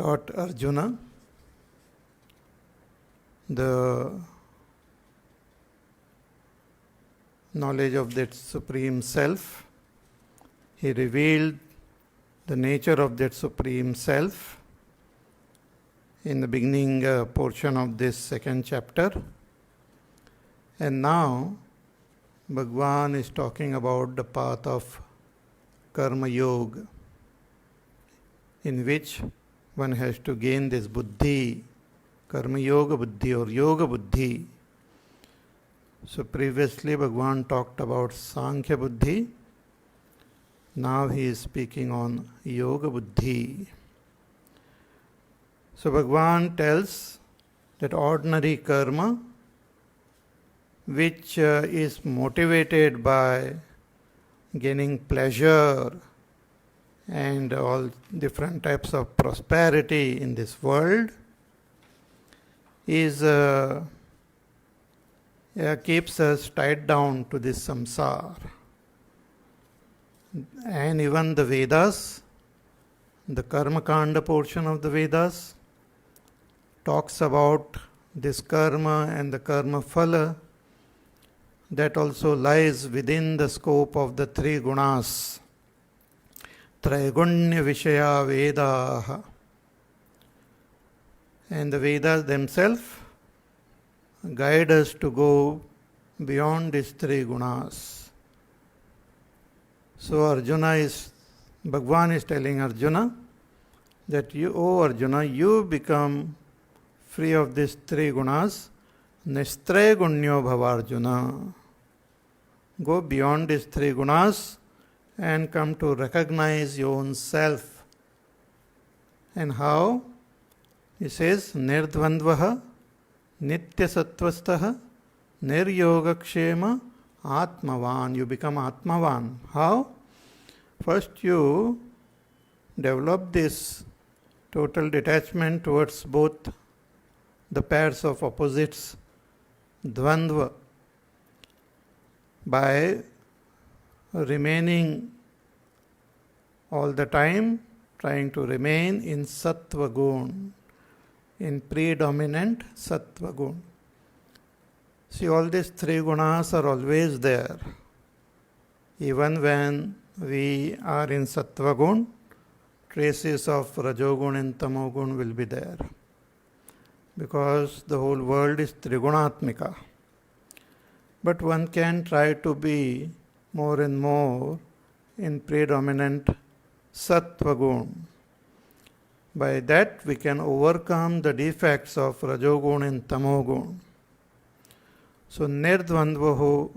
taught Arjuna the knowledge of that Supreme Self. He revealed the nature of that Supreme Self in the beginning portion of this second chapter. And now Bhagwan is talking about the path of Karma Yoga, in which one has to gain this buddhi, Karma Yoga buddhi or Yoga buddhi. So previously Bhagwan talked about Sankhya buddhi. Now he is speaking on Yoga buddhi. So Bhagwan tells that ordinary karma, which is motivated by gaining pleasure and all different types of prosperity in this world, is keeps us tied down to this samsara. And even the Vedas, the Karma Kanda portion of the Vedas, talks about this karma and the karma phala that also lies within the scope of the three gunas. Traigunya Vishaya Vedaha. And the Vedas themselves guide us to go beyond these three gunas. So Bhagwan is telling Arjuna that O Arjuna, you become free of these three gunas. Nistragunyo Bhavarjuna. Go beyond these three gunas and come to recognize your own self. And how? He says, Nirdvandvaha, Nitya Sattvastaha, Niryogakshema, Atmavan. You become Atmavan. How? First you develop this total detachment towards both the pairs of opposites, Dvandva, by remaining all the time, trying to remain in Sattva Gun, in predominant Sattva Gun. See, all these three gunas are always there. Even when we are in Sattva Gun, traces of Rajogun and Tamogun will be there. Because the whole world is Trigunatmika. But one can try to be more and more in predominant Sattva Gun. By that we can overcome the defects of Rajogun and Tamogun. So Nirdvandvo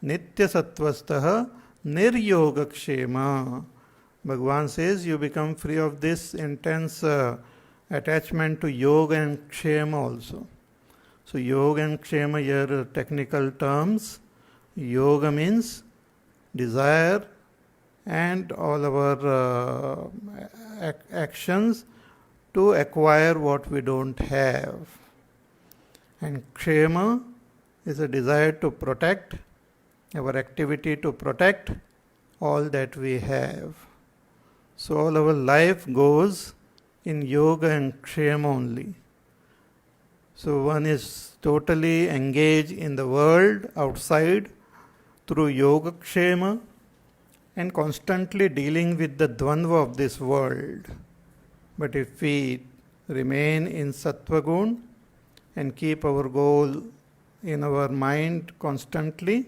Nitya Sattvastaha Niryogakshema. Bhagwan says you become free of this intense attachment to yoga and kshema also. So yoga and kshema here are technical terms. Yoga means desire and all our actions to acquire what we don't have. And kshema is a desire to protect, our activity to protect all that we have. So all our life goes in yoga and kshema only. So one is totally engaged in the world outside through yoga kshema and constantly dealing with the dvandva of this world. But if we remain in sattva gun and keep our goal in our mind constantly,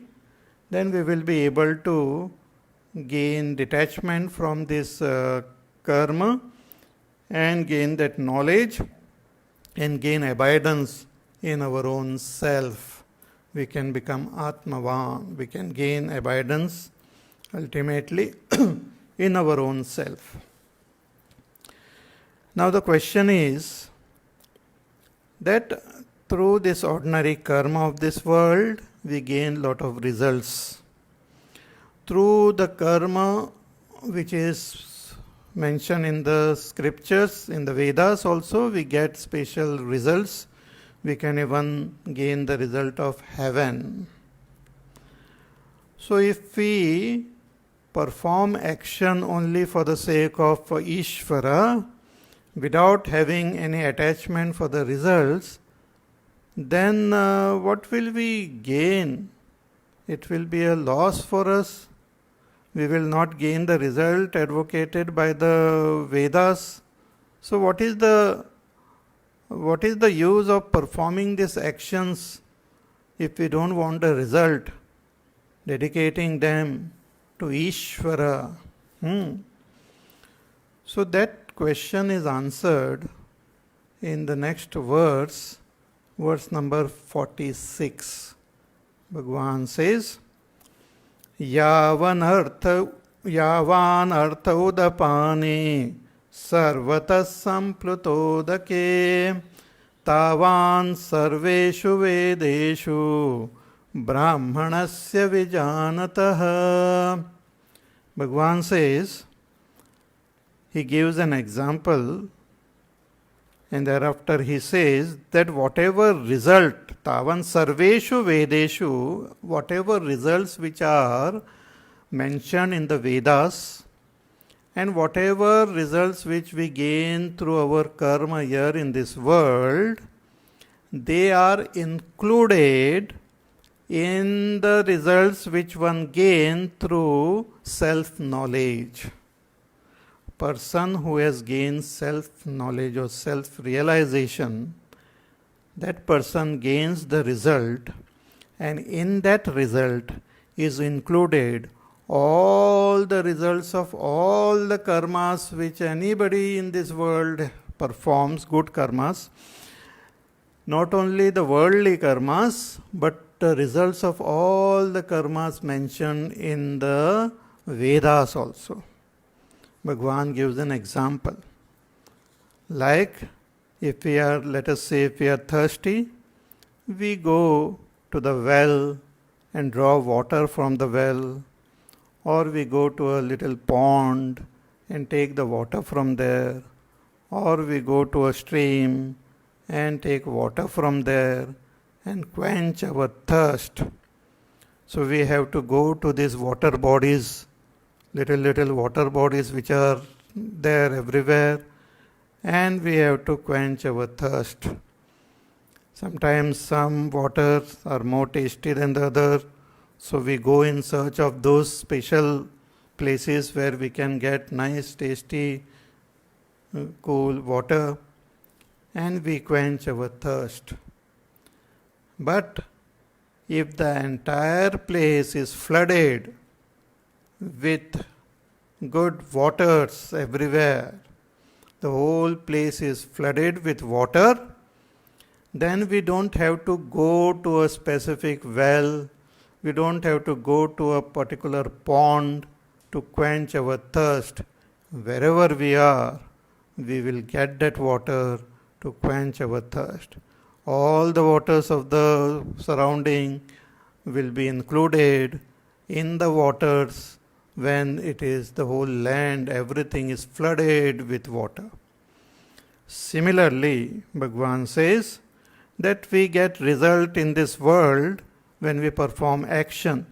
then we will be able to gain detachment from this karma and gain that knowledge and gain abidance in our own self. We can become Atmavan. We can gain abidance ultimately in our own self. Now the question is that through this ordinary karma of this world, we gain lot of results. Through the karma which is mentioned in the scriptures, in the Vedas also, we get special results. We can even gain the result of heaven. So if we perform action only for the sake of Ishvara, without having any attachment for the results, then what will we gain? It will be a loss for us. We will not gain the result advocated by the Vedas. So what is the use of performing these actions if we don't want a result, dedicating them to Ishvara? So that question is answered in the next verse number 46. Bhagavan says, Yavan artha udapani sarvatas samplutodake tavan sarveshu vedeshu brahmanasya vijanatah. Bhagavan says, he gives an example, and thereafter he says that whatever result, tavan sarveshu vedeshu, whatever results which are mentioned in the Vedas, and whatever results which we gain through our karma here in this world, they are included in the results which one gains through self-knowledge. Person who has gained self-knowledge or self-realization, that person gains the result, and in that result is included all the results of all the karmas which anybody in this world performs, good karmas. Not only the worldly karmas, but the results of all the karmas mentioned in the Vedas also. Bhagavan gives an example. Like if we are, let us say, if we are thirsty, we go to the well and draw water from the well, or we go to a little pond and take the water from there, or we go to a stream and take water from there and quench our thirst. So we have to go to these water bodies, little water bodies which are there everywhere, and we have to quench our thirst. Sometimes some waters are more tasty than the other, so we go in search of those special places where we can get nice, tasty, cool water, and we quench our thirst. But if the entire place is flooded with good waters everywhere, the whole place is flooded with water, then we don't have to go to a specific well, we don't have to go to a particular pond to quench our thirst. Wherever we are, we will get that water to quench our thirst. All the waters of the surrounding will be included in the waters when it is the whole land, everything is flooded with water. Similarly, Bhagavan says that we get result in this world when we perform action.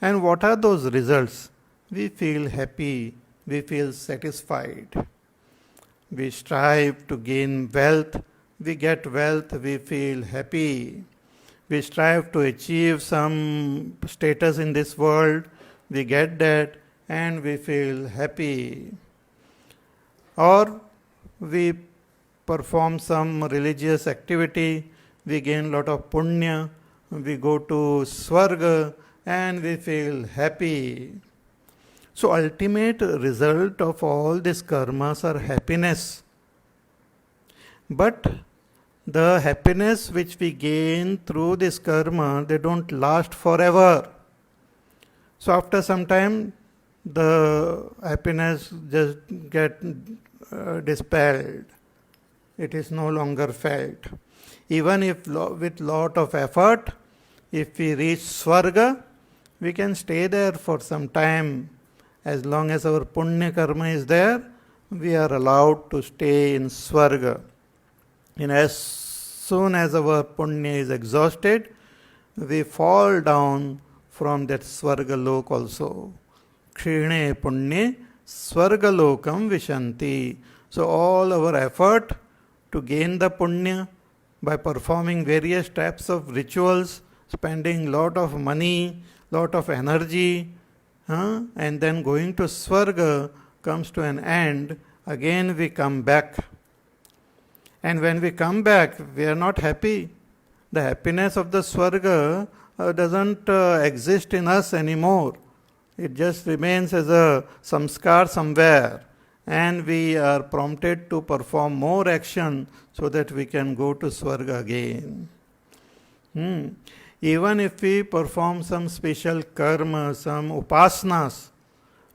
And what are those results? We feel happy, we feel satisfied. We strive to gain wealth, we get wealth, we feel happy. We strive to achieve some status in this world, we get that and we feel happy. Or we perform some religious activity, we gain lot of punya, we go to Swarga and we feel happy. So ultimate result of all these karmas are happiness. But the happiness which we gain through this karma, they don't last forever. So after some time, the happiness just get dispelled. It is no longer felt. Even if with lot of effort, if we reach Swarga, we can stay there for some time. As long as our punya karma is there, we are allowed to stay in Swarga. And as soon as our punya is exhausted, we fall down from that Swarga lok also. Kshine punye Swarga lokam vishanti. So all our effort to gain the punya by performing various types of rituals, spending lot of money, lot of energy, and then going to Swarga comes to an end. Again we come back. And when we come back, we are not happy. The happiness of the Swarga doesn't exist in us anymore. It just remains as a samskar somewhere. And we are prompted to perform more action so that we can go to Swarga again. Even if we perform some special karma, some upasanas,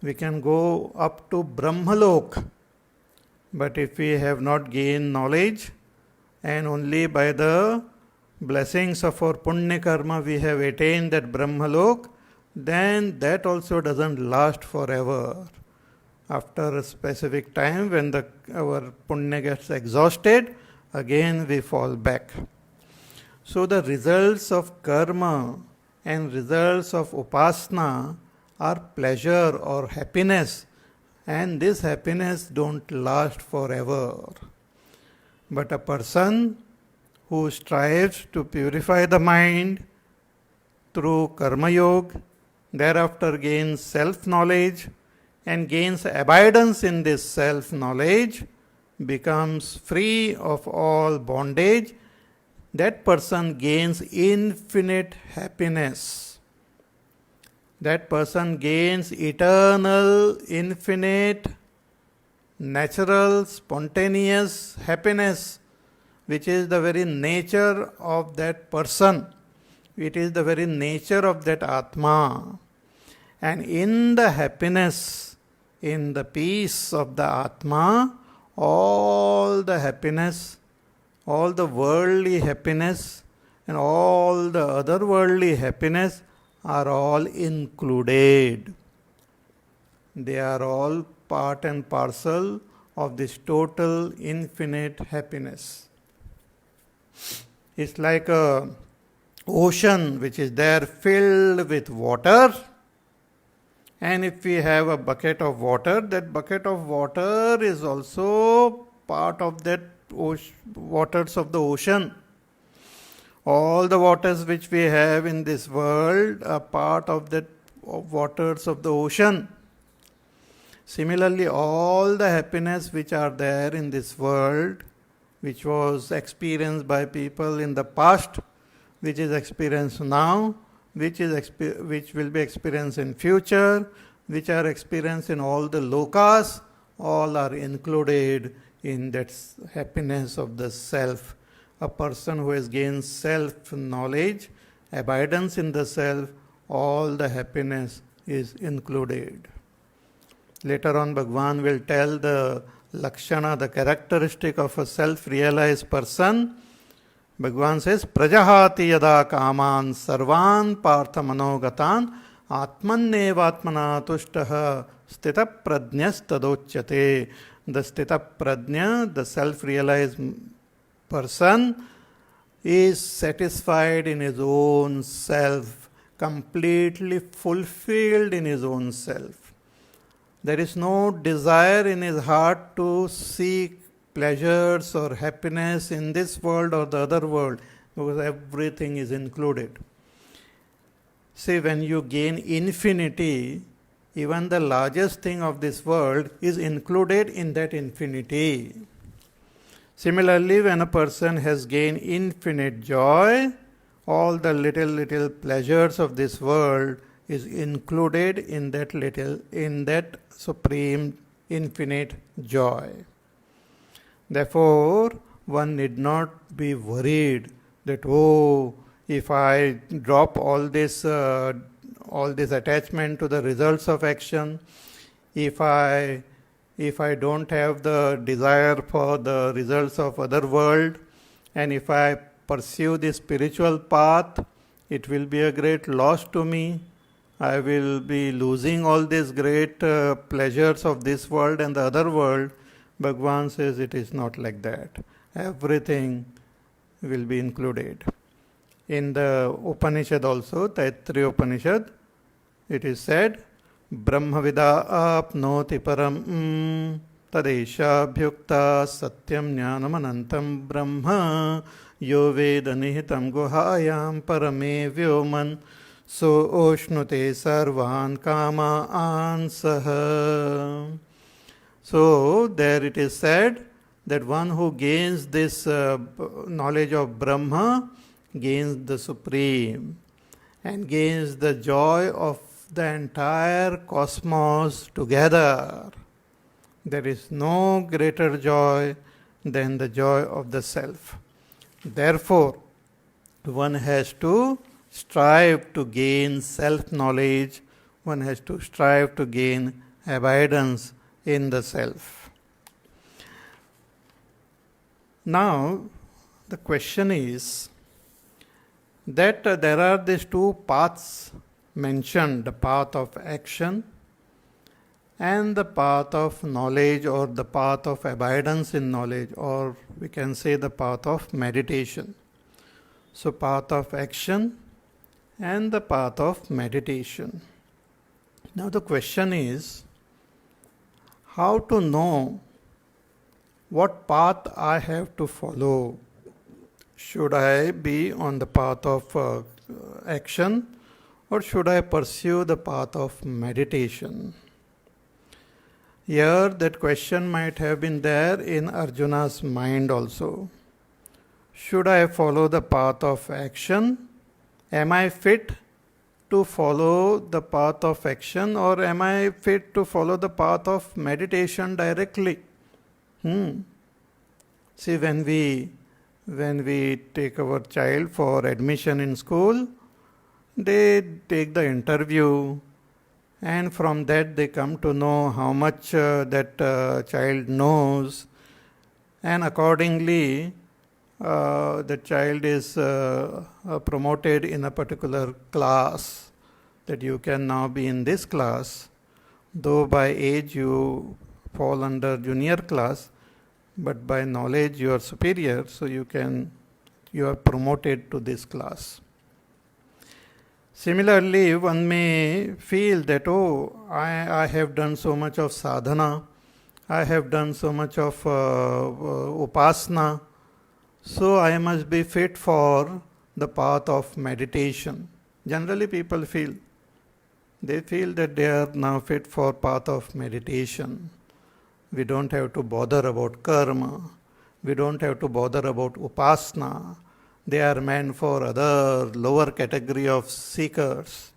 we can go up to Brahmalok. But if we have not gained knowledge and only by the blessings of our punya karma we have attained that Brahmalok, then that also doesn't last forever. After a specific time when our punya gets exhausted, again we fall back. So the results of karma and results of upasana are pleasure or happiness, and this happiness don't last forever. But a person who strives to purify the mind through karma yoga, thereafter gains self-knowledge and gains abidance in this self-knowledge, becomes free of all bondage, that person gains infinite happiness. That person gains eternal, infinite, natural, spontaneous happiness, which is the very nature of that person. It is the very nature of that Atma. And in the happiness, in the peace of the Atma, all the happiness, all the worldly happiness, and all the otherworldly happiness are all included. They are all part and parcel of this total infinite happiness. It's like an ocean which is there filled with water. And if we have a bucket of water, that bucket of water is also part of that waters of the ocean. All the waters which we have in this world are part of that waters of the ocean. Similarly, all the happiness which are there in this world, which was experienced by people in the past, which is experienced now, which will be experienced in future, which are experienced in all the lokas, all are included in that happiness of the self. A person who has gained self-knowledge, abidance in the self, all the happiness is included. Later on, Bhagavan will tell the lakshana, the characteristic of a self-realized person. Bhagavan says, Prajahati yada kaman sarvan partha manogatan atmannevatmana tushtaha stita prajnas tadochyate. The stita prajna, the self-realized person, is satisfied in his own self, completely fulfilled in his own self. There is no desire in his heart to seek pleasures or happiness in this world or the other world, because everything is included. See, when you gain infinity, even the largest thing of this world is included in that infinity. Similarly, when a person has gained infinite joy, all the little pleasures of this world is included in that supreme infinite joy. Therefore, one need not be worried that, if I drop all this attachment to the results of action, if I don't have the desire for the results of other world, and if I pursue this spiritual path, it will be a great loss to me. I will be losing all these great pleasures of this world and the other world. Bhagavan says it is not like that. Everything will be included. In the Upanishad also, Taittiriya Upanishad, it is said, Brahmavida apnoti param तदेशाभ्युक्ता सत्यं ज्ञानमनन्तं ब्रह्म यो वेद निहितं गुहायां परमे व्योमन् सोऽश्नुते सर्वान् कामान् सः. So there it is said that one who gains this knowledge of Brahma gains the Supreme and gains the joy of the entire cosmos together. There is no greater joy than the joy of the self. Therefore, one has to strive to gain self-knowledge, one has to strive to gain abidance in the self. Now, the question is that there are these two paths mentioned, the path of action and the path of knowledge, or the path of abidance in knowledge, or we can say the path of meditation. So, path of action and the path of meditation. Now, the question is how to know what path I have to follow. Should I be on the path of action, or should I pursue the path of meditation? Here that question might have been there in Arjuna's mind also. Should I follow the path of action? Am I fit to follow the path of action, or am I fit to follow the path of meditation directly? See, when we take our child for admission in school, they take the interview, and from that they come to know how much that child knows, and accordingly the child is promoted in a particular class, that you can now be in this class, though by age you fall under junior class, but by knowledge you are superior, so you are promoted to this class. Similarly, one may feel that, I have done so much of sadhana, I have done so much of upasana, so I must be fit for the path of meditation. Generally people feel that they are now fit for path of meditation. We don't have to bother about karma, we don't have to bother about upasana. They are meant for other lower category of seekers.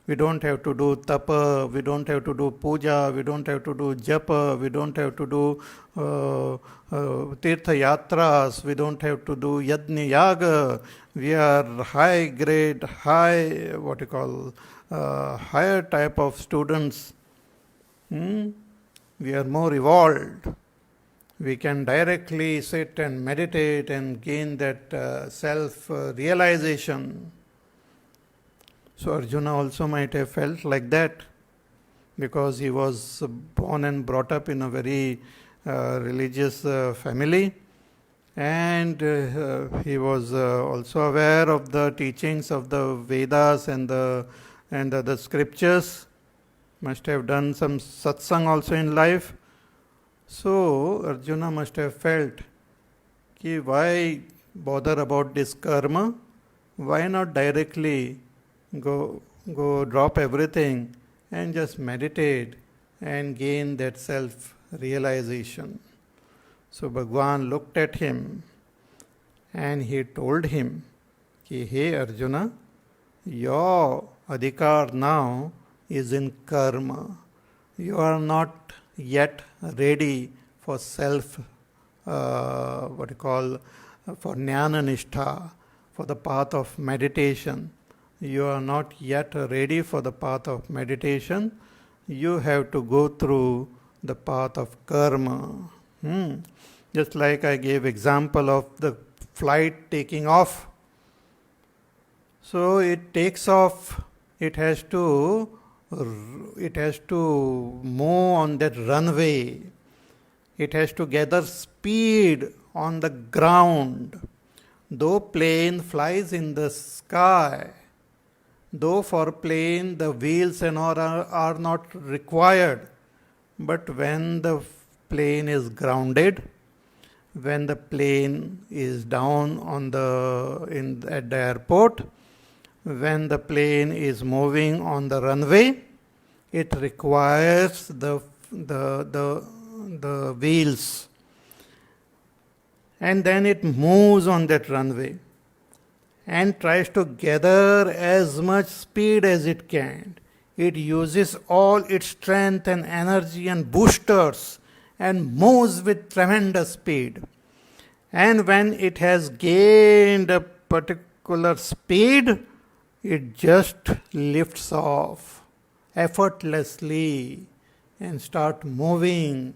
We don't have to do tapa, we don't have to do puja, we don't have to do japa, we don't have to do tirtha yatras, we don't have to do yajna yaga. We are high grade, higher type of students. We are more evolved. We can directly sit and meditate and gain that self-realization. So Arjuna also might have felt like that, because he was born and brought up in a very religious family, and he was also aware of the teachings of the Vedas and the scriptures. Must have done some satsang also in life. So Arjuna must have felt, why bother about this karma? Why not directly go drop everything and just meditate and gain that self-realization? So Bhagwan looked at him and he told him, hey Arjuna, your adhikar now is in karma. You are not yet ready for for jnana nishtha, for the path of meditation. You are not yet ready for the path of meditation. You have to go through the path of karma. Just like I gave example of the flight taking off. So it takes off, it has to move on that runway. It has to gather speed on the ground. Though plane flies in the sky, though for plane the wheels and all are not required, but when the plane is grounded, when the plane is down at the airport, when the plane is moving on the runway, it requires the wheels, and then it moves on that runway and tries to gather as much speed as it can. It uses all its strength and energy and boosters and moves with tremendous speed. And when it has gained a particular speed, it just lifts off effortlessly and start moving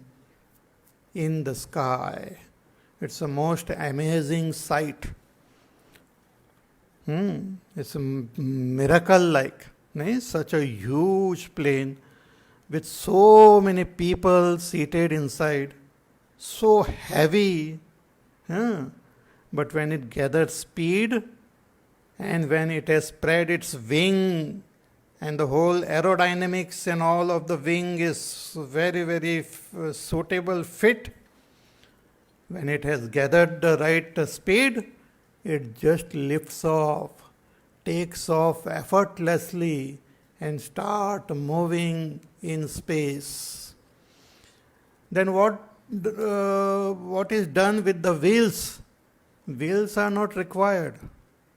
in the sky. It's a most amazing sight. It's a miracle like. Such a huge plane with so many people seated inside, so heavy. But when it gathers speed and when it has spread its wing and the whole aerodynamics and all of the wing is very, very suitable fit, when it has gathered the right speed, it just lifts off, takes off effortlessly and start moving in space. Then what is done with the wheels? Wheels are not required.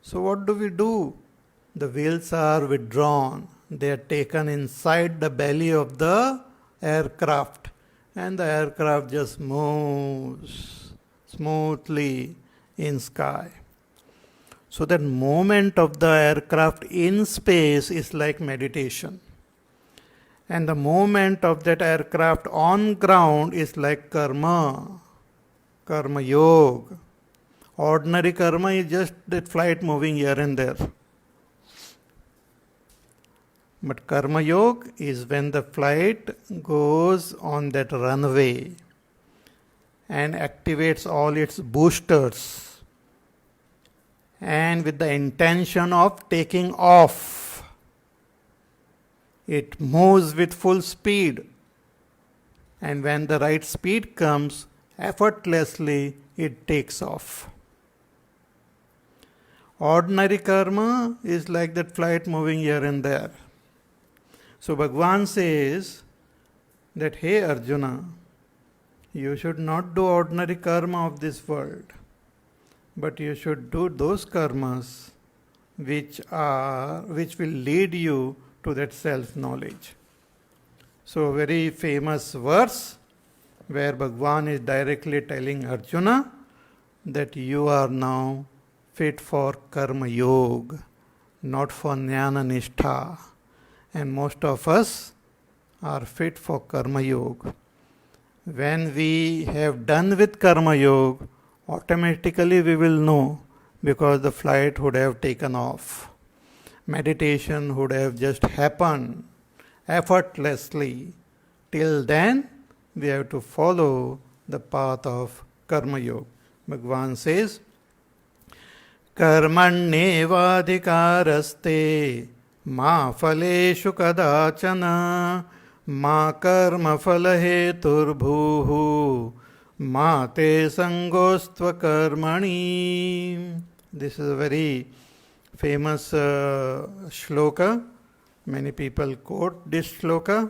So what do? The wheels are withdrawn. They are taken inside the belly of the aircraft, and the aircraft just moves smoothly in sky. So that movement of the aircraft in space is like meditation. And the movement of that aircraft on ground is like karma yoga. Ordinary karma is just that flight moving here and there. But karma yoga is when the flight goes on that runway and activates all its boosters, and with the intention of taking off, it moves with full speed, and when the right speed comes, effortlessly it takes off. Ordinary karma is like that flight moving here and there. So Bhagavan says that, hey Arjuna, you should not do ordinary karma of this world, but you should do those karmas which will lead you to that self-knowledge. So a very famous verse where Bhagavan is directly telling Arjuna that you are now fit for karma yoga, not for jnana nishtha. And most of us are fit for karma yoga. When we have done with karma yoga, automatically we will know, because the flight would have taken off. Meditation would have just happened effortlessly. Till then, we have to follow the path of karma yoga. Bhagavan says, Karmanyevadhikaraste ma phaleshu kadachana ma karma phalaheturbhuhu ma te sangostva karmani. This is a very famous shloka. Many people quote this shloka,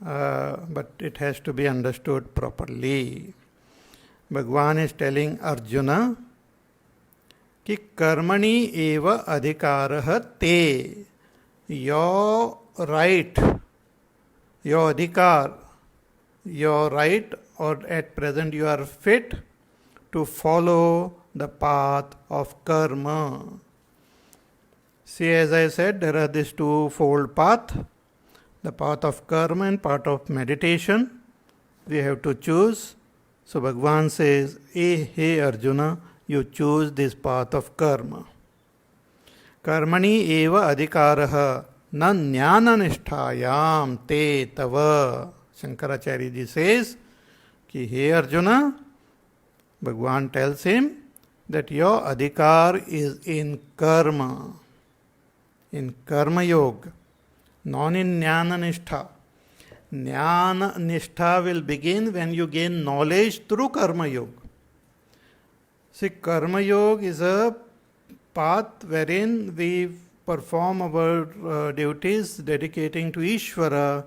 but it has to be understood properly. Bhagavan is telling Arjuna कि कर्मणि एव अधिकारः ते, your right, your adhikar, your right, or at present you are fit to follow the path of karma. See, as I said, there are these two-fold path, the path of karma and path of meditation. We have to choose. So Bhagavan says, hey Arjuna, you choose this path of karma. Karmani eva adhikaraha na jnana nisthayam te tava. Shankaracharya ji says, ki hey Arjuna, Bhagavan tells him that your adhikar is in karma yoga, not in jnana nishtha. Jnana Nishtha will begin when you gain knowledge through Karma Yoga. See, Karma Yoga is a path wherein we perform our duties dedicating to Ishvara.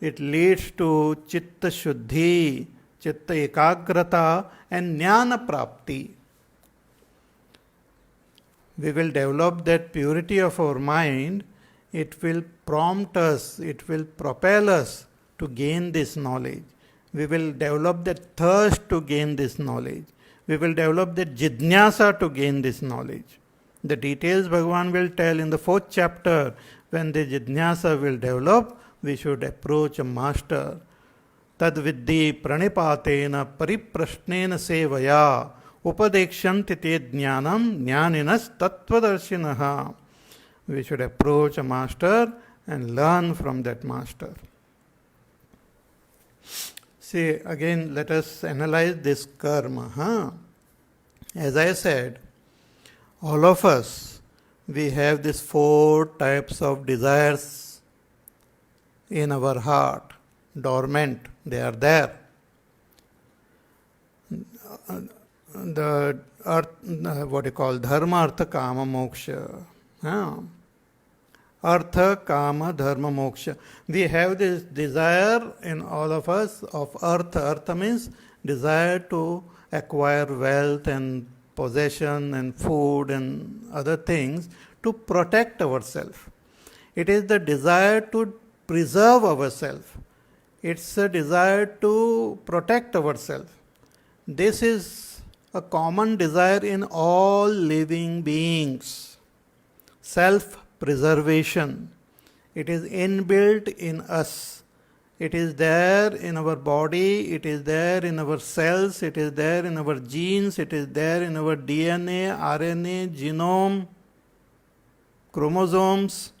It leads to Chitta Shuddhi, Chitta Ekagrata and Jnana Prapti. We will develop that purity of our mind. It will prompt us, it will propel us to gain this knowledge. We will develop that thirst to gain this knowledge. We will develop that jidnyasa to gain this knowledge. The details Bhagavan will tell in the 4th chapter. When the jidnyasa will develop, we should approach a master. Tad viddhi pranipatena pariprashnena sevaya upadekshanti te jnanam jnaninas tattvadarshinaha. We should approach a master and learn from that master. See, again, let us analyze this karma. As I said, all of us, we have these 4 types of desires in our heart, dormant, they are there. The earth, what you call dharma, artha, kama, moksha. Artha, kama, dharma, moksha. We have this desire in all of us of artha. Artha means desire to acquire wealth and possession and food and other things to protect ourselves. It is the desire to preserve ourselves. It's a desire to protect ourselves. This is a common desire in all living beings. Self-preservation. It is inbuilt in us. It is there in our body, it is there in our cells, it is there in our genes, it is there in our DNA, RNA, genome, chromosomes,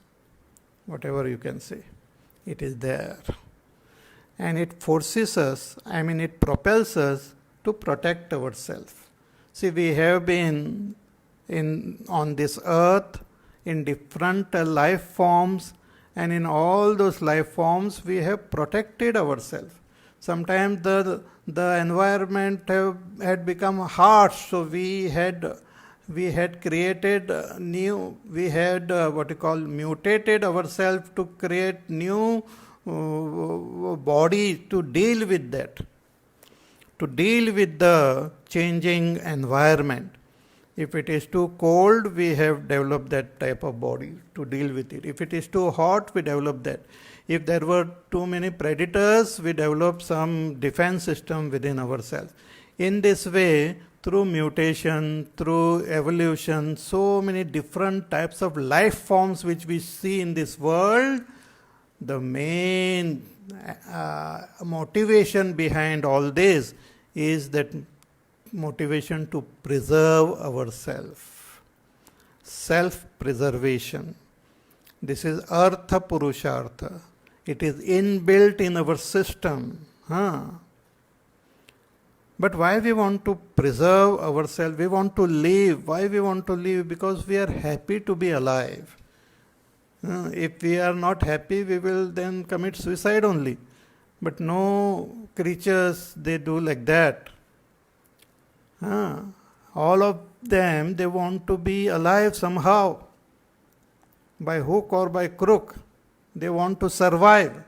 whatever you can say. It is there. And it forces us, it propels us to protect ourselves. See, we have been on this earth in different life forms, and in all those life forms we have protected ourselves. Sometimes the environment had become harsh, so we had created new, we had mutated ourselves to create new body to deal with that, to deal with the changing environment. If it is too cold, we have developed that type of body to deal with it. If it is too hot, we develop that. If there were too many predators, we develop some defense system within ourselves. In this way, through mutation, through evolution, so many different types of life forms which we see in this world, the main motivation behind all this is that motivation to preserve ourselves. Self-preservation. This is Artha Purushartha. It is inbuilt in our system. But why we want to preserve ourselves? We want to live. Why we want to live? Because we are happy to be alive. If we are not happy, we will then commit suicide only. But no creatures, they do like that. All of them, they want to be alive somehow. By hook or by crook. They want to survive.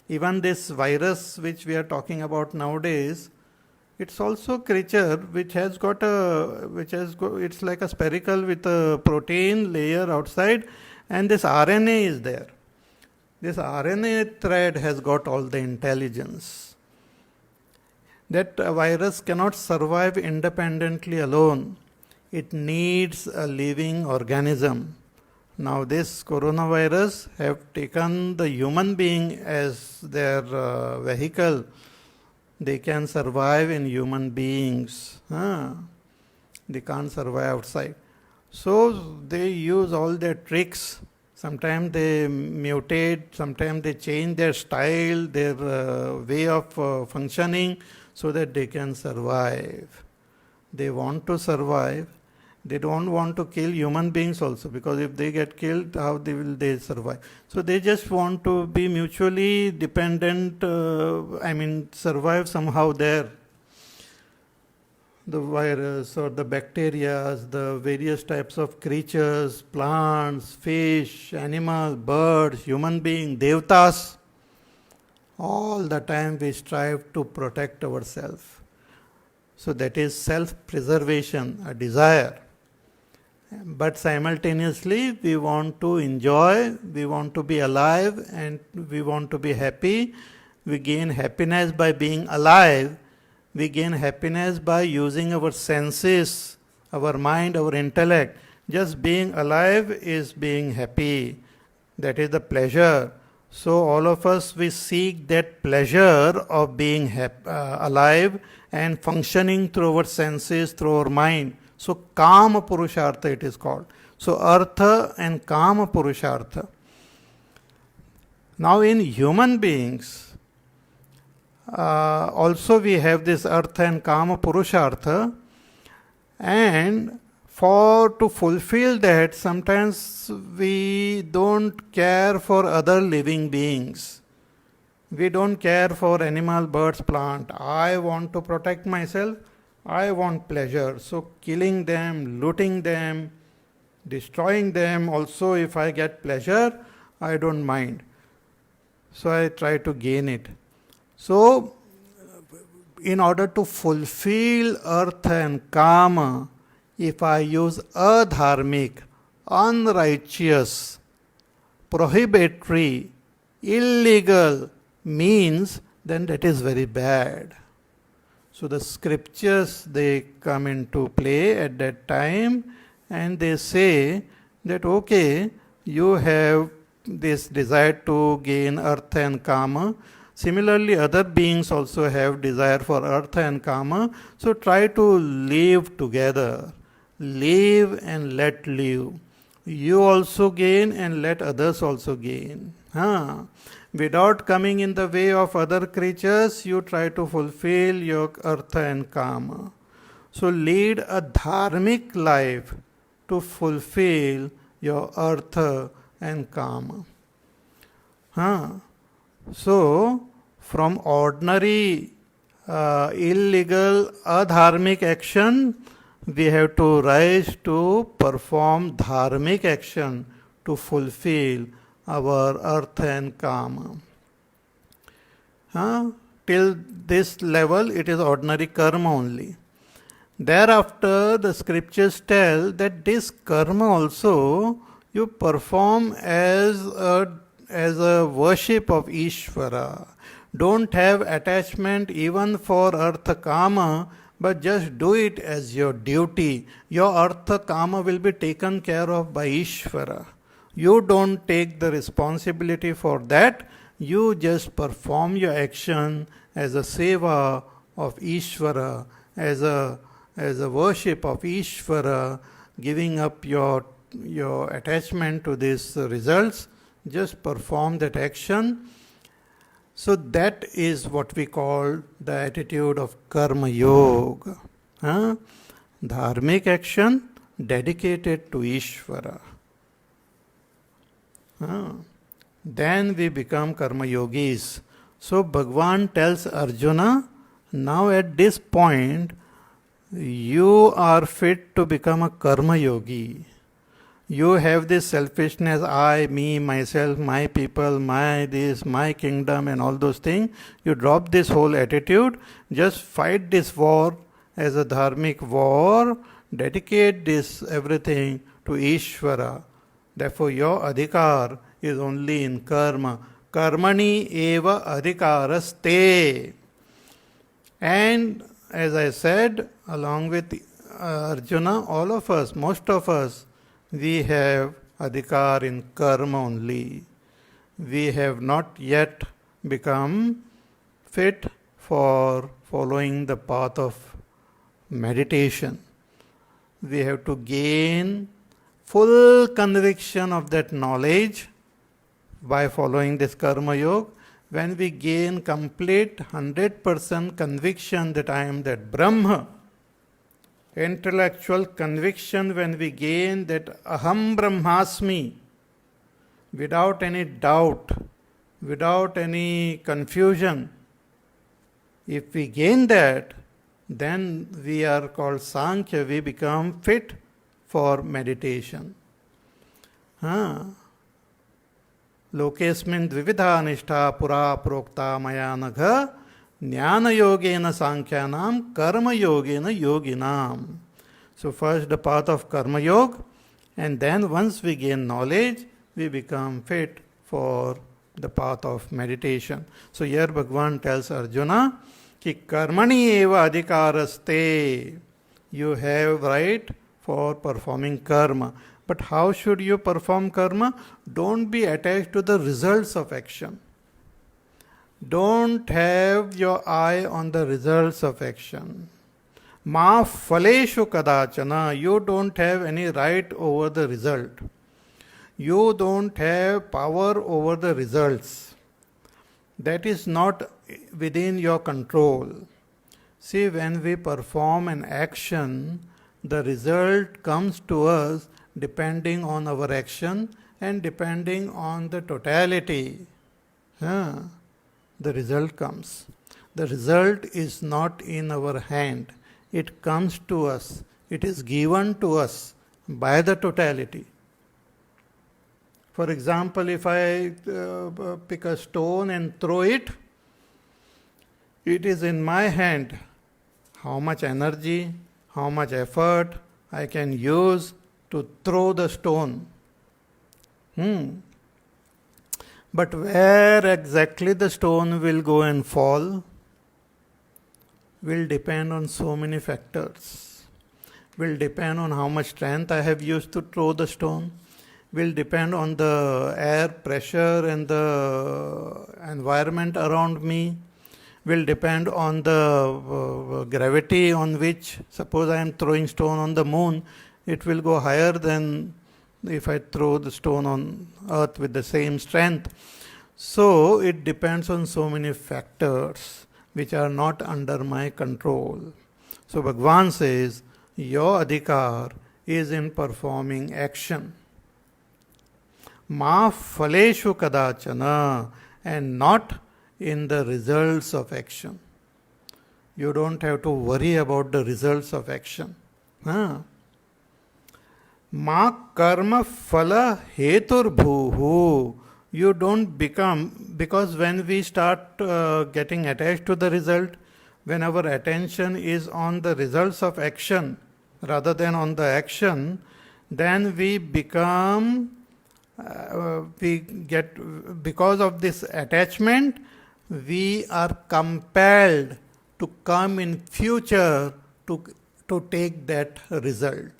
Even this virus which we are talking about nowadays, it's also a creature which has got it's like a spherical with a protein layer outside, and this RNA is there. This RNA thread has got all the intelligence. That virus cannot survive independently alone. It needs a living organism. Now this coronavirus have taken the human being as their vehicle. They can survive in human beings. They can't survive outside. So they use all their tricks. Sometimes they mutate, sometimes they change their style, their way of functioning so that they can survive. They want to survive, They don't want to kill human beings also, because if they get killed, how will they survive? So they just want to be mutually dependent, survive somehow there. The virus or the bacteria, the various types of creatures, plants, fish, animals, birds, human beings, devtas, all the time we strive to protect ourselves. So that is self-preservation, a desire. But simultaneously we want to enjoy, we want to be alive, and we want to be happy. We gain happiness by being alive. We gain happiness by using our senses, our mind, our intellect. Just being alive is being happy. That is the pleasure. So all of us, we seek that pleasure of being alive and functioning through our senses, through our mind. So Kama Purushartha it is called. So Artha and Kama Purushartha. Now in human beings, also we have this Artha and Kama Purushartha, and to fulfill that, sometimes we don't care for other living beings. We don't care for animal, birds, plant. I want to protect myself. I want pleasure. So killing them, looting them, destroying them, also if I get pleasure, I don't mind. So I try to gain it. So in order to fulfill Artha and Kama, if I use adharmic, unrighteous, prohibitory, illegal means, then that is very bad. So the scriptures, they come into play at that time, and they say that okay, you have this desire to gain Artha and Kama. Similarly, other beings also have desire for Artha and Kama. So try to live together. Live and let live. You also gain and let others also gain. Without coming in the way of other creatures, you try to fulfill your Artha and Kama. So lead a dharmic life to fulfill your Artha and Kama. So from ordinary illegal adharmic action, we have to rise to perform dharmic action to fulfill our Artha and Kama. Till this level, it is ordinary karma only. Thereafter, the scriptures tell that this karma also you perform as a worship of Ishvara. Don't have attachment even for Artha Kama, but just do it as your duty. Your Artha Kama will be taken care of by Ishvara. You don't take the responsibility for that. You just perform your action as a seva of Ishvara, as a worship of Ishvara, giving up your attachment to these results. Just perform that action. So that is what we call the attitude of Karma Yoga. Dharmic action dedicated to Ishvara. Then we become Karma Yogis. So Bhagwan tells Arjuna, now at this point, you are fit to become a Karma Yogi. You have this selfishness, I, me, myself, my people, my this, my kingdom and all those things. You drop this whole attitude, just fight this war as a dharmic war, dedicate this everything to Ishvara. Therefore your adhikar is only in karma. Karmani eva adhikaraste. And as I said, along with Arjuna, all of us, most of us, we have adhikar in karma only. We have not yet become fit for following the path of meditation. We have to gain full conviction of that knowledge by following this karma yoga. When we gain complete 100% conviction that I am that Brahma, intellectual conviction, when we gain that aham brahmasmi without any doubt, without any confusion, if we gain that, then we are called Sankhya, we become fit for meditation. Lokesmin dvividha nishtha pura prokta maya nagha jnana yogena sankhyanam karma yogena yoginam. So first the path of karma yoga, and then once we gain knowledge, we become fit for the path of meditation. So here Bhagavan tells Arjuna ki karmani eva adhikaraste. You have right for performing karma. But how should you perform karma? Don't be attached to the results of action. Don't have your eye on the results of action. Ma phaleshu kadachana. You don't have any right over the result. You don't have power over the results. That is not within your control. See, when we perform an action, the result comes to us depending on our action and depending on the totality. The result comes. The result is not in our hand. It comes to us. It is given to us by the totality. For example, if I pick a stone and throw it, it is in my hand how much energy, how much effort I can use to throw the stone. But where exactly the stone will go and fall will depend on so many factors. Will depend on how much strength I have used to throw the stone. Will depend on the air pressure and the environment around me. Will depend on the gravity on which, suppose I am throwing stone on the moon, it will go higher than if I throw the stone on earth with the same strength. So it depends on so many factors which are not under my control. So Bhagavan says, your adhikar is in performing action. Ma phaleshu kadachana, and not in the results of action. You don't have to worry about the results of action. Ma karma phala hetur bhuhu. You don't become, because when we start getting attached to the result, when our attention is on the results of action rather than on the action, then we become, because of this attachment, we are compelled to come in future to take that result.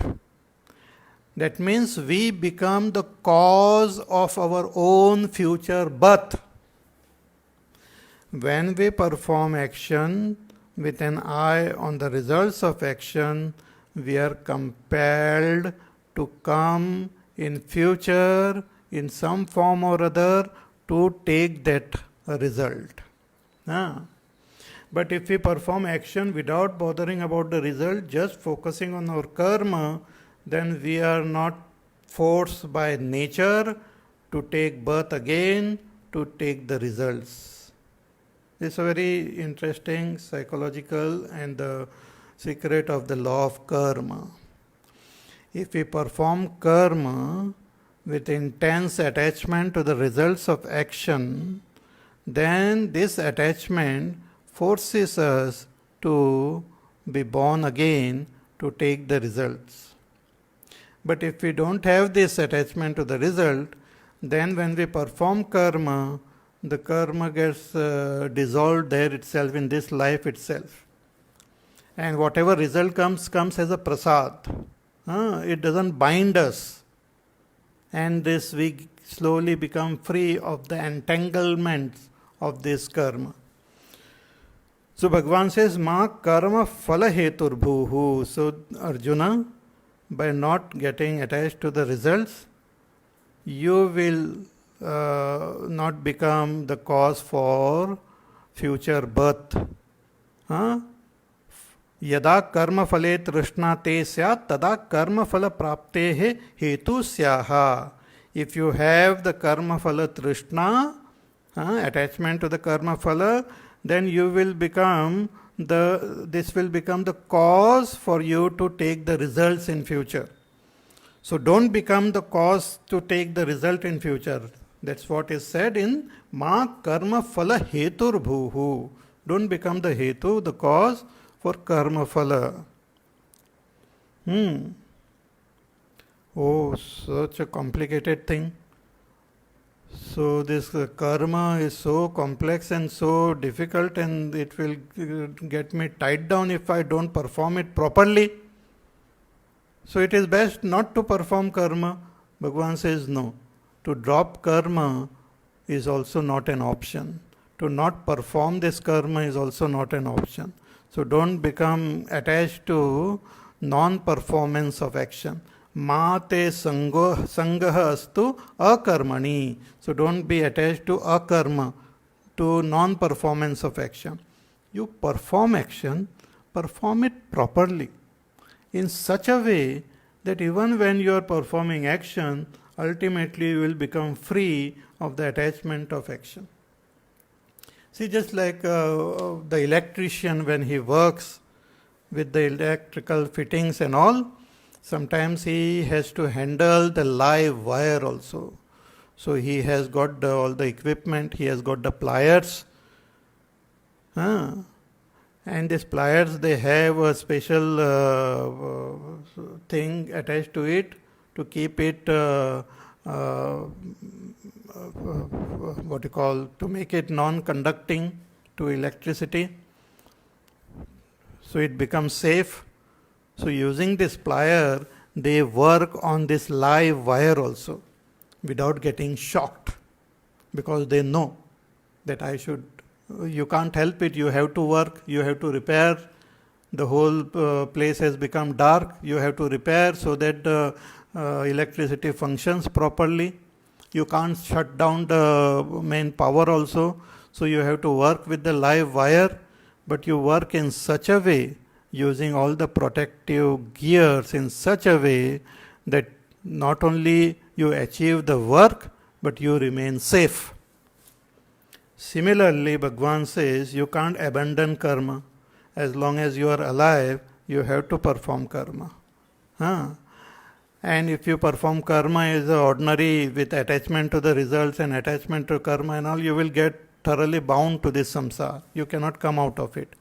That means we become the cause of our own future birth. When we perform action with an eye on the results of action, we are compelled to come in future in some form or other to take that result. But if we perform action without bothering about the result, just focusing on our karma, then we are not forced by nature to take birth again, to take the results. It's a very interesting psychological and the secret of the law of karma. If we perform karma with intense attachment to the results of action, then this attachment forces us to be born again to take the results. But if we don't have this attachment to the result, then when we perform karma, the karma gets dissolved there itself, in this life itself. And whatever result comes as a prasad. It doesn't bind us. And this we slowly become free of the entanglements of this karma. So Bhagavan says, Ma karma phala hetur bhuhu. So Arjuna, by not getting attached to the results, you will not become the cause for future birth. यदा कर्म फले तृष्णा ते स्यात् तदा कर्म फल प्राप्ते हेतु स्याह. If you have the karma phala trishna, attachment to the karma phala, then you will become this will become the cause for you to take the results in future. So don't become the cause to take the result in future. That's what is said in Ma karma phala hetur bhuhu. Don't become the hetu, the cause for karma phala. Oh, such a complicated thing. So this karma is so complex and so difficult, and it will get me tied down if I don't perform it properly. So it is best not to perform karma. Bhagavan says no. To drop karma is also not an option. To not perform this karma is also not an option. So don't become attached to non-performance of action. Mate sangah astu akarmani. So don't be attached to akarma, to non-performance of action. You perform action, perform it properly, in such a way that even when you are performing action, ultimately you will become free of the attachment of action. See, just like the electrician, when he works with the electrical fittings and all, sometimes he has to handle the live wire also. So he has got all the equipment, he has got the pliers. And these pliers, they have a special thing attached to it to keep it, to make it non-conducting to electricity. So it becomes safe. So using this plier, they work on this live wire also without getting shocked, because they know that you can't help it, you have to work, you have to repair. The whole place has become dark, you have to repair so that the electricity functions properly. You can't shut down the main power also, so you have to work with the live wire, but you work in such a way, using all the protective gears in such a way that not only you achieve the work, but you remain safe. Similarly, Bhagavan says you can't abandon karma. As long as you are alive, you have to perform karma. And if you perform karma as ordinary with attachment to the results and attachment to karma and all, you will get thoroughly bound to this samsara. You cannot come out of it.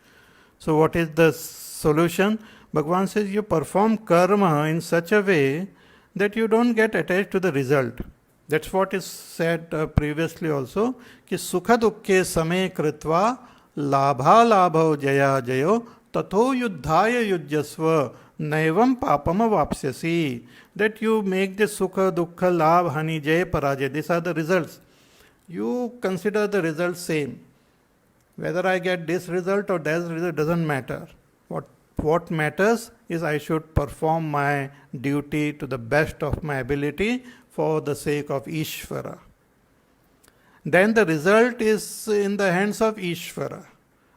So what is the solution? Bhagavan says you perform karma in such a way that you don't get attached to the result. That's what is said previously also, कि सुख दुखे समय कृत्वा लाभा लाभो जया जयो तथो युद्धाय युज्यस्व नैवम पापम वाप्स्यसि. That you make the sukha, dukkha, labh, hani, jay, parajay. These are the results. You consider the results same. Whether I get this result or that result doesn't matter. What matters is I should perform my duty to the best of my ability for the sake of Ishvara. Then the result is in the hands of Ishvara.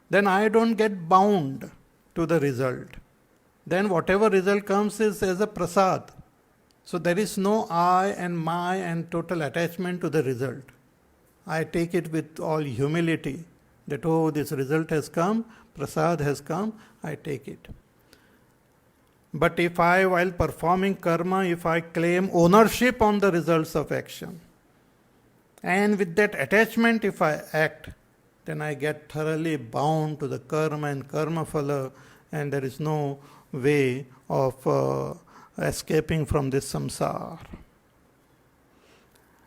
Then I don't get bound to the result. Then whatever result comes is as a prasad. So there is no I and my and total attachment to the result. I take it with all humility that, oh, this result has come, prasad has come, I take it. But if I, while performing karma, if I claim ownership on the results of action, and with that attachment if I act, then I get thoroughly bound to the karma and karma phala, and there is no way of escaping from this samsara.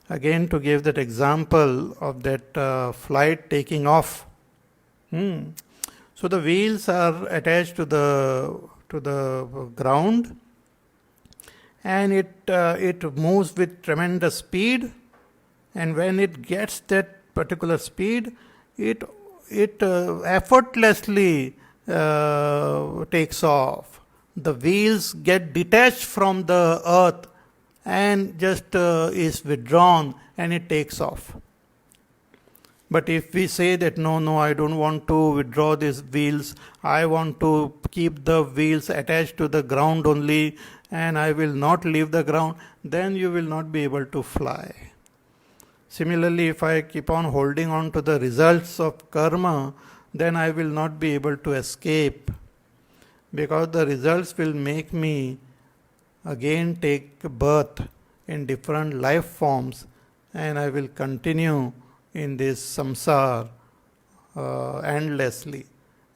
Again, to give that example of that flight taking off. So the wheels are attached to the ground, and it moves with tremendous speed, and when it gets that particular speed, it effortlessly takes off. The wheels get detached from the earth and just is withdrawn, and it takes off. But if we say that no, I don't want to withdraw these wheels, I want to keep the wheels attached to the ground only, and I will not leave the ground, then you will not be able to fly. Similarly, if I keep on holding on to the results of karma, then I will not be able to escape, because the results will make me again take birth in different life forms, and I will continue in this samsara endlessly.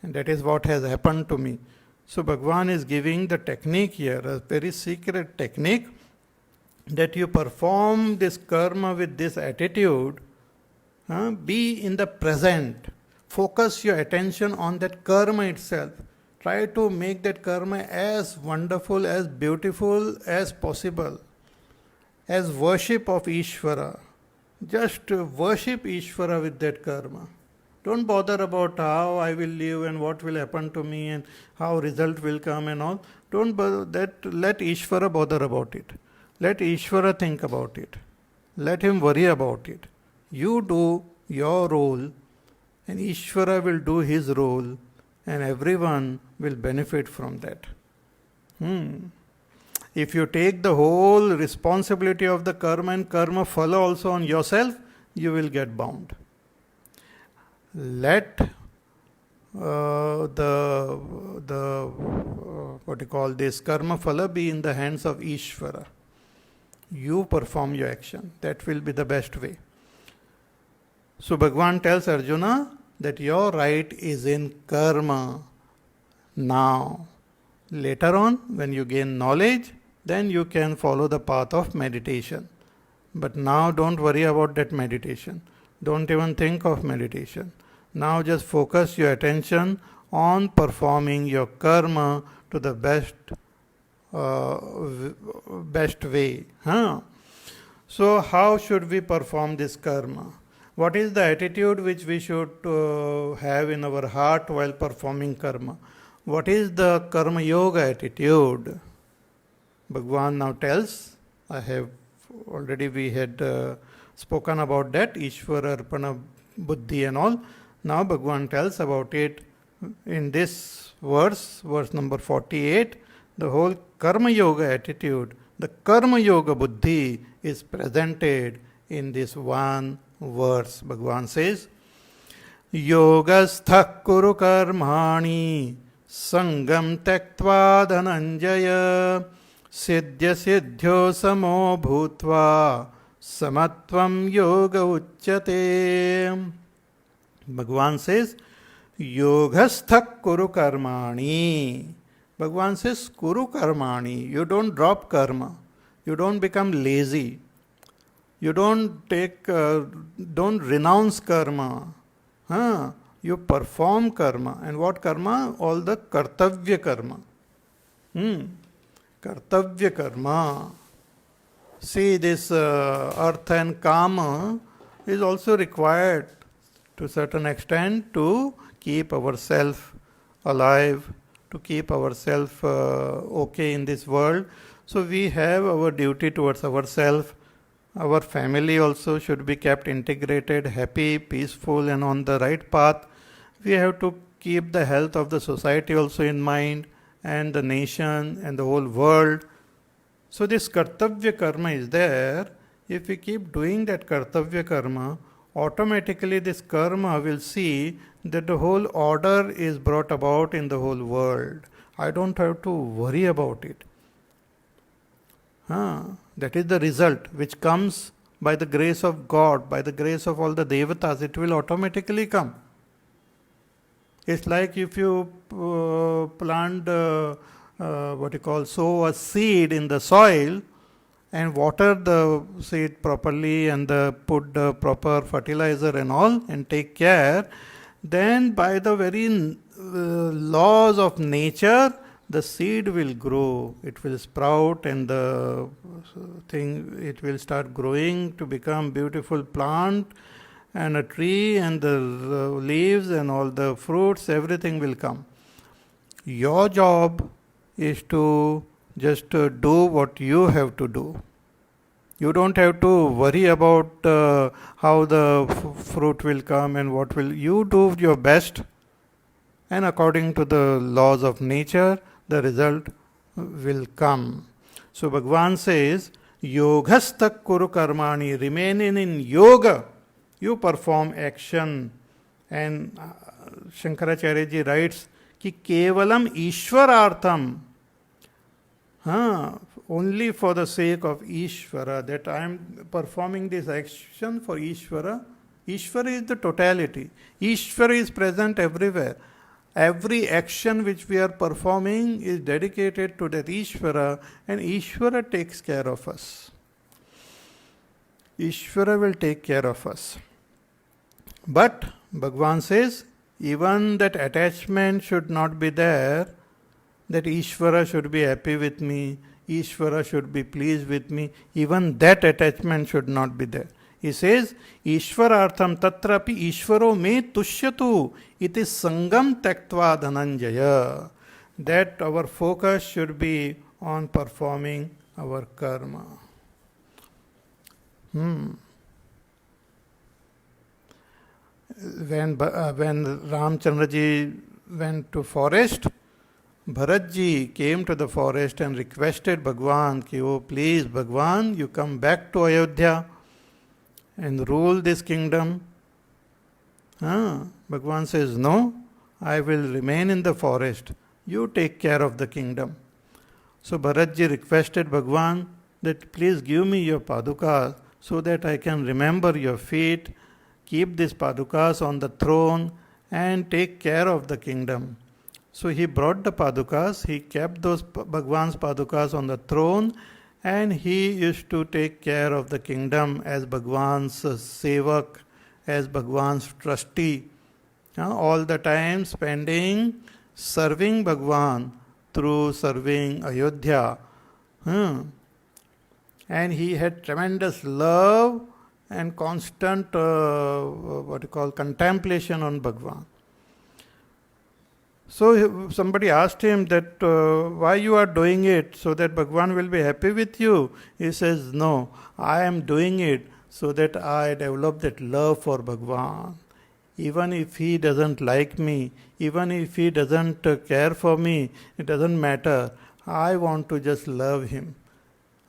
And that is what has happened to me. So Bhagavan is giving the technique here, a very secret technique, that you perform this karma with this attitude. Be in the present. Focus your attention on that karma itself. Try to make that karma as wonderful, as beautiful as possible. As worship of Ishvara. Just worship Ishvara with that karma. Don't bother about how I will live and what will happen to me and how result will come and all. Don't bother that. Let Ishvara bother about it. Let Ishvara think about it. Let him worry about it. You do your role and Ishvara will do his role, and everyone will benefit from that. If you take the whole responsibility of the karma and karma phala also on yourself, you will get bound. Let karma phala be in the hands of Ishvara. You perform your action. That will be the best way. So Bhagavan tells Arjuna that your right is in karma now. Later on, when you gain knowledge, then you can follow the path of meditation. But now don't worry about that meditation. Don't even think of meditation. Now just focus your attention on performing your karma to the best way. So how should we perform this karma? What is the attitude which we should have in our heart while performing karma? What is the karma yoga attitude? Bhagavan now tells, we had spoken about that, Ishvara Arpana Buddhi and all. Now Bhagavan tells about it in this verse number 48. The whole karma yoga attitude, the karma yoga buddhi is presented in this one verse. Bhagavan says, Yogasthak kuru karmani sangam tektva dhananjaya siddhya siddhyo samo bhutva samatvam yoga uchyate. Bhagavan says, Yogasthak kuru karmani. Bhagavan says, Kuru karmani. You don't drop karma. You don't become lazy. You don't renounce karma. You perform karma. And what karma? All the kartavya karma. Kartavya karma. See, this artha and kama is also required to a certain extent to keep ourselves alive, to keep ourselves okay in this world. So we have our duty towards ourselves. Our family also should be kept integrated, happy, peaceful, and on the right path. We have to keep the health of the society also in mind, and the nation and the whole world. So this kartavya karma is there. If we keep doing that kartavya karma, automatically this karma will see that the whole order is brought about in the whole world. I don't have to worry about it. That is the result which comes by the grace of God, by the grace of all the devatas. It will automatically come. It's like if you plant, sow a seed in the soil and water the seed properly and put the proper fertilizer and all and take care, then by the very laws of nature, the seed will grow, it will sprout, and it will start growing to become beautiful plant and a tree, and the leaves and all the fruits, everything will come. Your job is to just do what you have to do. You don't have to worry about how the fruit will come and what will. You do your best, and according to the laws of nature, the result will come. So Bhagavan says, Yogastak kuru karmani, remaining in yoga, you perform action. And Shankaracharya ji writes, ki kevalam ishwarartham, only for the sake of Ishvara, that I am performing this action for Ishvara. Ishvara is the totality. Ishvara is present everywhere. Every action which we are performing is dedicated to that Ishvara, and Ishvara takes care of us. Ishvara will take care of us. But Bhagavan says, even that attachment should not be there, that Ishvara should be happy with me, Ishvara should be pleased with me. Even that attachment should not be there. He says, Ishvarartham tatrapi Ishvaro me tushyatu iti sangam tektva dhananjaya. That our focus should be on performing our karma. When Ramchandraji went to forest, Bharatji came to the forest and requested Bhagwan, ki, oh please Bhagwan, you come back to Ayodhya and rule this kingdom. Bhagwan says, no, I will remain in the forest. You take care of the kingdom. So Bharatji requested Bhagwan that please give me your padukas so that I can remember your feet, keep these padukas on the throne and take care of the kingdom. So he brought the padukas, he kept those Bhagwan's padukas on the throne, and he used to take care of the kingdom as Bhagwan's sevak, as Bhagwan's trustee, all the time spending serving Bhagwan through serving Ayodhya. And he had tremendous love and constant contemplation on Bhagwan. So somebody asked him that why you are doing it, so that Bhagwan will be happy with you. He says, no, I am doing it so that I develop that love for Bhagwan. Even if he doesn't like me, even if he doesn't care for me, it doesn't matter. I want to just love him.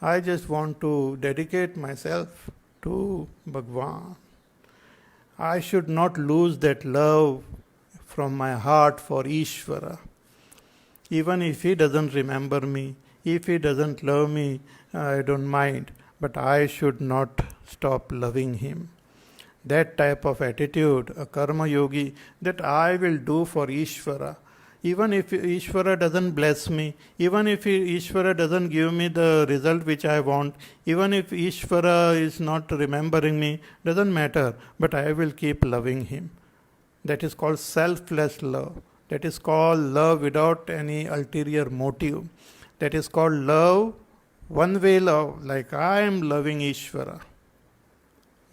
I just want to dedicate myself to Bhagwan. I should not lose that love from my heart for Ishvara. Even if he doesn't remember me, if he doesn't love me, I don't mind. But I should not stop loving him. That type of attitude, a karma yogi, that I will do for Ishvara. Even if Ishvara doesn't bless me, even if Ishvara doesn't give me the result which I want, even if Ishvara is not remembering me, doesn't matter, but I will keep loving him. That is called selfless love. That is called love without any ulterior motive. That is called love, one way love, like I am loving Ishvara,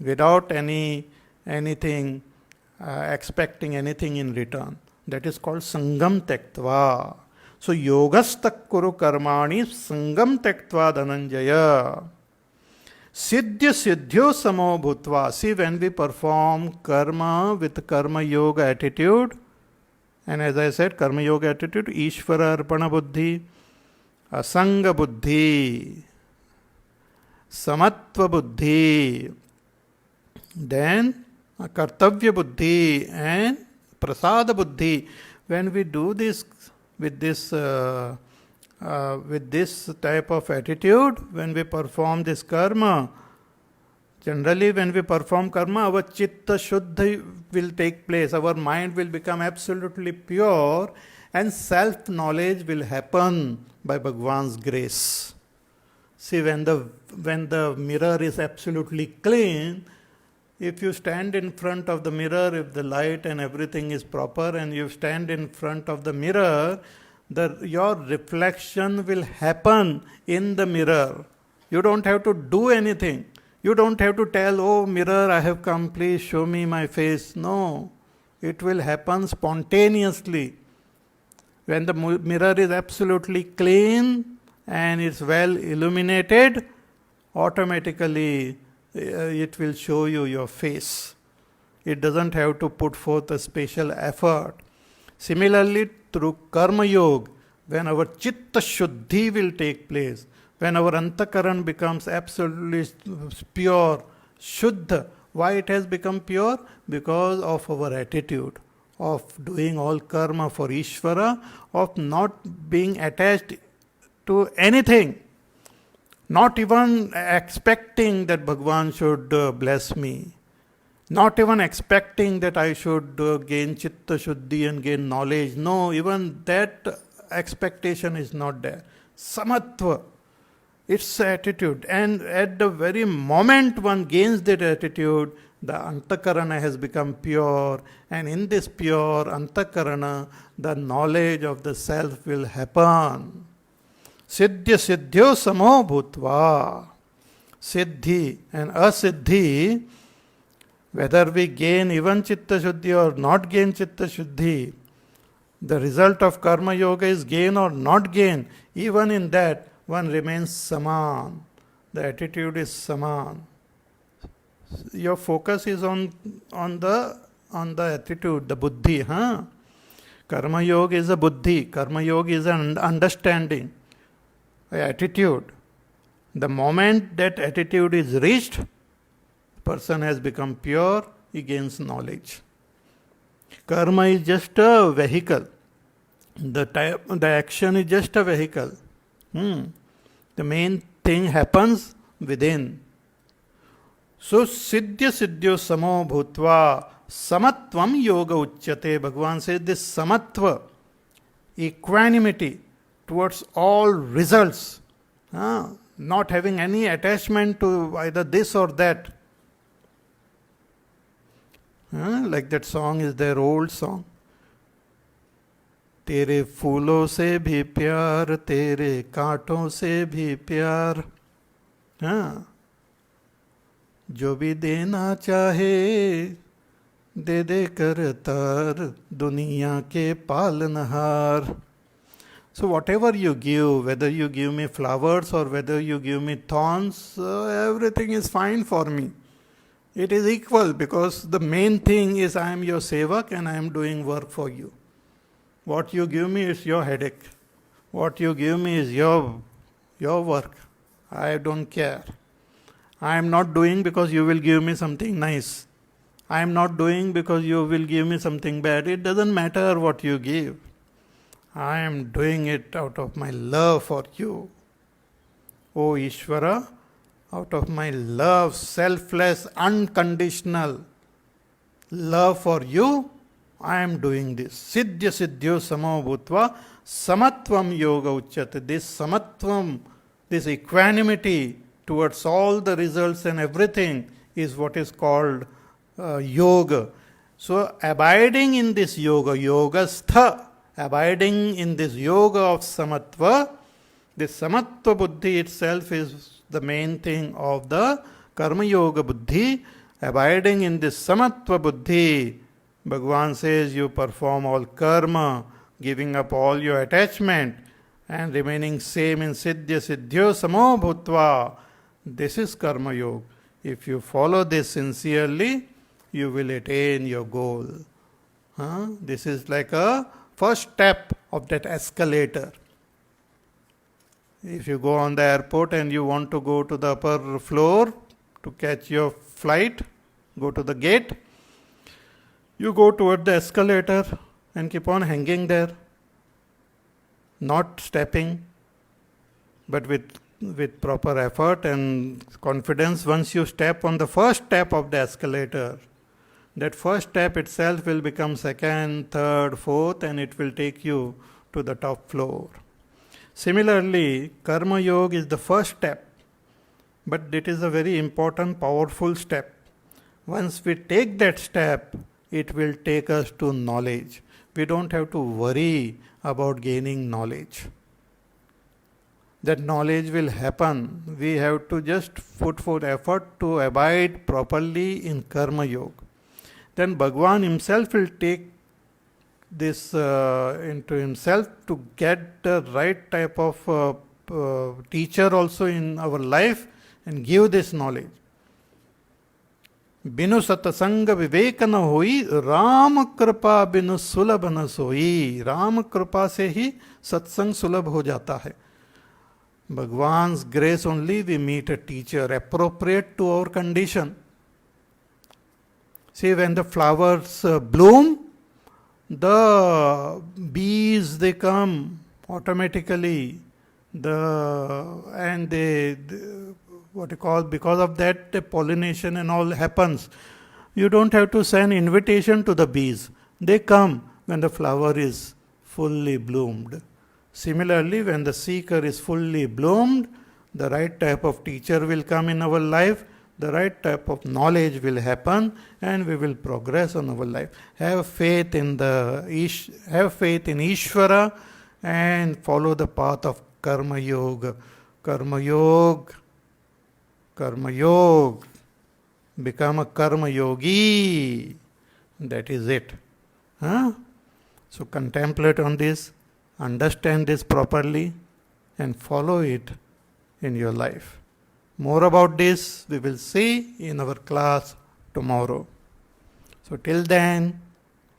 without anything, expecting anything in return. That is called sangam tektva. So yogastak kuru karmani sangam tektva dhananjaya. Siddhya siddhyo samo bhutva. See, when we perform karma with karma yoga attitude, and as I said, karma yoga attitude, Ishvara arpana buddhi, asanga buddhi, samatva buddhi, then kartavya buddhi and prasada buddhi. When we do this with this type of attitude, when we perform this karma, generally when we perform karma, our chitta shuddha will take place. Our mind will become absolutely pure and self-knowledge will happen by Bhagwan's grace. See, when the mirror is absolutely clean, if you stand in front of the mirror, if the light and everything is proper, and you stand in front of the mirror, your reflection will happen in the mirror. You don't have to do anything. You don't have to tell, oh mirror, I have come, please show me my face. No, it will happen spontaneously. When the mirror is absolutely clean and it's well illuminated, automatically it will show you your face. It doesn't have to put forth a special effort. Similarly, through Karma Yoga, when our Chitta Shuddhi will take place, when our Antakaran becomes absolutely pure, Shuddha. Why it has become pure? Because of our attitude of doing all karma for Ishvara, of not being attached to anything, not even expecting that Bhagwan should bless me, not even expecting that I should gain Chitta Shuddhi and gain knowledge. No, even that expectation is not there. Samatva, it's attitude. And at the very moment one gains that attitude, the Antakarana has become pure. And in this pure Antakarana, the knowledge of the self will happen. Siddhya siddhyo samo bhutva. Siddhi and asiddhi, whether we gain even Chitta Shuddhi or not gain Chitta Shuddhi, the result of Karma Yoga is gain or not gain. Even in that, one remains saman. The attitude is saman. Your focus is on the attitude, the buddhi. Karma Yoga is a buddhi. Karma Yoga is an understanding, attitude. The moment that attitude is reached, person has become pure, he gains knowledge. Karma is just a vehicle. The action is just a vehicle. The main thing happens within. So, siddhya siddhyo samo bhutva samatvam yoga uchyate. Bhagavan says this samatva, equanimity towards all results, not having any attachment to either this or that. Like that song is their old song. तेरे फूलों से भी प्यार, तेरे कांटों से भी प्यार, जो भी देना चाहे दे दे कर तार, दुनिया के पालनहार. So whatever you give, whether you give me flowers or whether you give me thorns, everything is fine for me. It is equal, because the main thing is I am your sevak and I am doing work for you. What you give me is your headache. What you give me is your work. I don't care. I am not doing because you will give me something nice. I am not doing because you will give me something bad. It doesn't matter what you give. I am doing it out of my love for you. O Ishvara, out of my love, selfless, unconditional love for you, I am doing this. Siddhya siddhyo samo bhutva samatvam yoga uchyate. This samatvam, this equanimity towards all the results and everything is what is called yoga. So abiding in this yoga, yogastha, abiding in this yoga of samatva, this samatva buddhi itself is the main thing of the karma yoga buddhi. Abiding in this samatva buddhi, Bhagavan says you perform all karma, giving up all your attachment and remaining same in siddhya siddhyo samo bhutva. This is karma yoga. If you follow this sincerely, you will attain your goal. This is like a first step of that escalator. If you go on the airport and you want to go to the upper floor to catch your flight, go to the gate, you go toward the escalator and keep on hanging there, not stepping, but with proper effort and confidence. Once you step on the first step of the escalator, that first step itself will become second, third, fourth, and it will take you to the top floor. Similarly, Karma Yoga is the first step, but it is a very important, powerful step. Once we take that step, it will take us to knowledge. We don't have to worry about gaining knowledge. That knowledge will happen. We have to just put forth effort to abide properly in Karma Yoga. Then Bhagavan himself will take this into himself to get the right type of teacher also in our life, and give this knowledge. बिनु सतसंग विवेक न होई, राम कृपा बिनु सुलभ न सोई. राम कृपा से ही सत्संग सुलभ हो जाता है. Bhagwan's grace only we meet a teacher appropriate to our condition. See, when the flowers bloom, the bees they come automatically. And they what you call, because of that the pollination and all happens. You don't have to send invitation to the bees. They come when the flower is fully bloomed. Similarly, when the seeker is fully bloomed, the right type of teacher will come in our life, the right type of knowledge will happen, and we will progress on our life. Have faith in Ishvara and follow the path of Karma Yoga. Karma Yoga. Karma Yoga. Become a Karma Yogi. That is it. Huh? So contemplate on this, understand this properly, and follow it in your life. More about this we will see in our class tomorrow. So till then,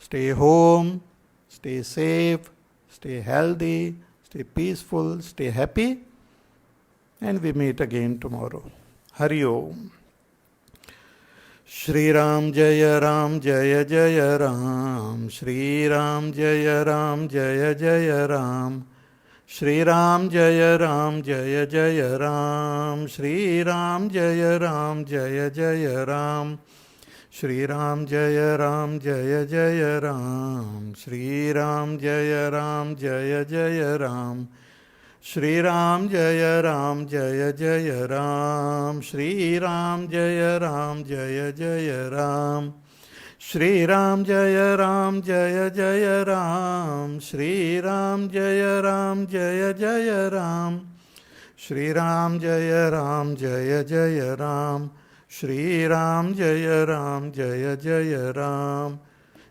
stay home, stay safe, stay healthy, stay peaceful, stay happy, and we meet again tomorrow. Hari Om. Shri Ram Jaya Ram Jaya Jaya Ram. Shri Ram Jaya Ram Jaya Jaya Ram. Shri Ram Jaya Ram Jaya Jaya Ram. Shri Ram Jaya Ram Jaya Jaya Ram. Shri Ram Jaya Ram Jaya Jaya Ram. Shri Ram Jaya Ram Jaya Jaya Ram. Shri Ram Jaya Ram Jaya Jaya Ram. Shri Ram Jaya Ram Jaya Jaya Ram. Shri Ram Jaya Ram Jaya Jaya Ram. Shri Ram Jaya Ram Jaya Jaya Ram. Shri Ram Jaya Ram Jaya Jaya Ram. Shri Ram Jaya Ram Jaya Jaya Ram.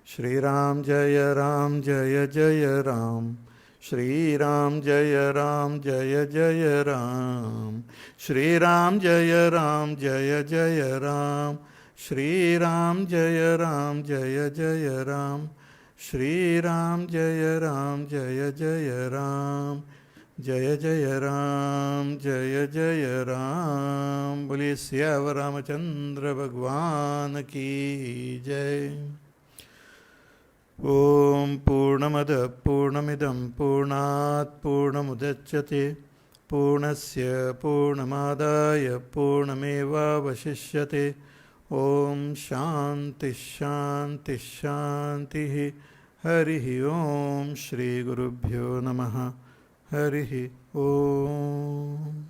Shri Ram Jaya Ram Jaya Jaya Ram. Shri Ram Jaya Ram Jaya Jaya Ram. Shri Ram Jaya Ram Jaya Jaya Ram. Shri Ram Jaya Ram Jaya Jaya Ram. Shri Ram Jaya Ram Jaya Jaya Ram. Jaya Jaya Ram Jaya Jaya Ram. Boli Syavar Ramachandra Bhagwan ki Jai. Om Purnamada Purnamidam Purnat Purnamudachyate Purnasya Purnamadaya Purnameva Vashishyate. Om Shanti Shanti Shanti. Harihi Om Shri Gurubhyo Namaha. Harihi Om.